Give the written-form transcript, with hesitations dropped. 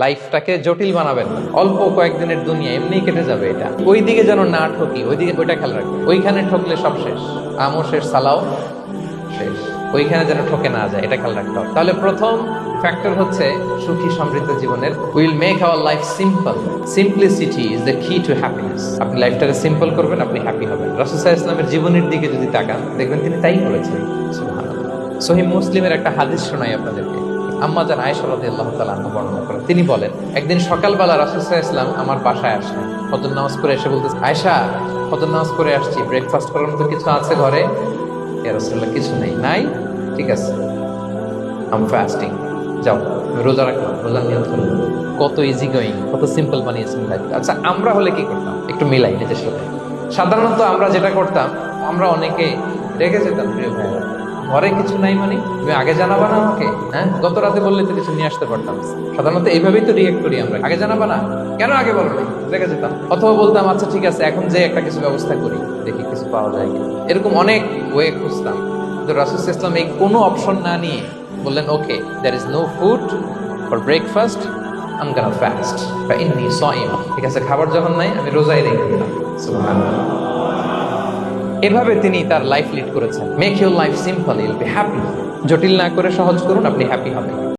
লাইফটাকে জটিল বানাবেন না। অল্প কয়েকদিনের দুনিয়া এমনিই কেটে যাবে। এটা ওই দিকে যেন না ঠকি, ওইদিকে ওইটা খেয়াল রাখবে। ওইখানে ঠকলে সব শেষ, আমও শেষ, সালাও শেষ। ওইখানে যেন ঠকে না যায়, এটা খেয়াল রাখতে হবে। তাহলে প্রথম ফ্যাক্টর হচ্ছে সুখী সমৃদ্ধ জীবনের will make our life simple. Simplicity is the কি টু হ্যাপিনেস। আপনি লাইফটাকে সিম্পল করবেন, আপনি হ্যাপি হবেন। রাসূল সাল্লাল্লাহু আলাইহি ওয়াসাল্লামের জীবনের দিকে যদি তাকান, দেখবেন তিনি তাই করেছেন। সুবহানাল্লাহ। সহিহ মুসলিমের একটা হাদিস শোনাই আপনাদেরকে। আম্মা জান আয়েশা রাদিয়াল্লাহু তাআলা আনহা বর্ণনা করেন। তিনি বলেন, একদিন সকালবেলা রাসূল সাল্লাল্লাহু আলাইহি ওয়াসাল্লাম আমার বাসায় আসলেন। ফজর নামাজ পড়ে এসে বলতেছে, আয়েশা ফজর নামাজ পড়ে আসছি, ব্রেকফাস্ট করার মতো কিছু আছে ঘরে? ইয়া রাসূলুল্লাহ, কিছু নেই। নাই? ঠিক আছে, আম ফাস্টিং, যাও রোজা রাখলাম, রোজা নিয়ত করলাম। কত ইজি গোয়িং, কত সিম্পল বানিয়েছেন লাইফ। আচ্ছা, আমরা হলে কি করতাম? একটু মিলাই নিজের সাথে। সাধারণত আমরা যেটা করতাম, আমরা অনেকে রেগে যেতাম। প্রিয় ভাইরা, ঘরে কিছু নাই মানে তুমি আগে জানাবা না আমাকে? হ্যাঁ, গত রাতে বললে তো কিছু নিয়ে আসতে পারতাম। সাধারণত এইভাবেই তো রিয়েক্ট করি আমরা। আগে জানাবা না কেন? আগে বলো না, রেগে যেতাম। অথবা বলতাম, আচ্ছা ঠিক আছে, এখন যে একটা কিছু ব্যবস্থা করি, দেখি কিছু পাওয়া যায় কিনা। এরকম অনেক ওয়ে খুঁজতাম। তো রাসূল সাল্লাল্লাহু আলাইহি ওয়াসাল্লাম এই কোনো অপশন না নিয়ে বললেন, okay, there is no food for breakfast, I am gonna fast ফা ইন্নী সাইম। ঠিক আছে, খাবার যখন নাই, আমি রোজাই রেখে দিলাম। সুবহানাল্লাহ। এভাবে তিনি তার লাইফ লিড করেছেন। Make your life simple, you'll be happy. জটিল না করে সহজ করুন, আপনি হ্যাপি হবেন।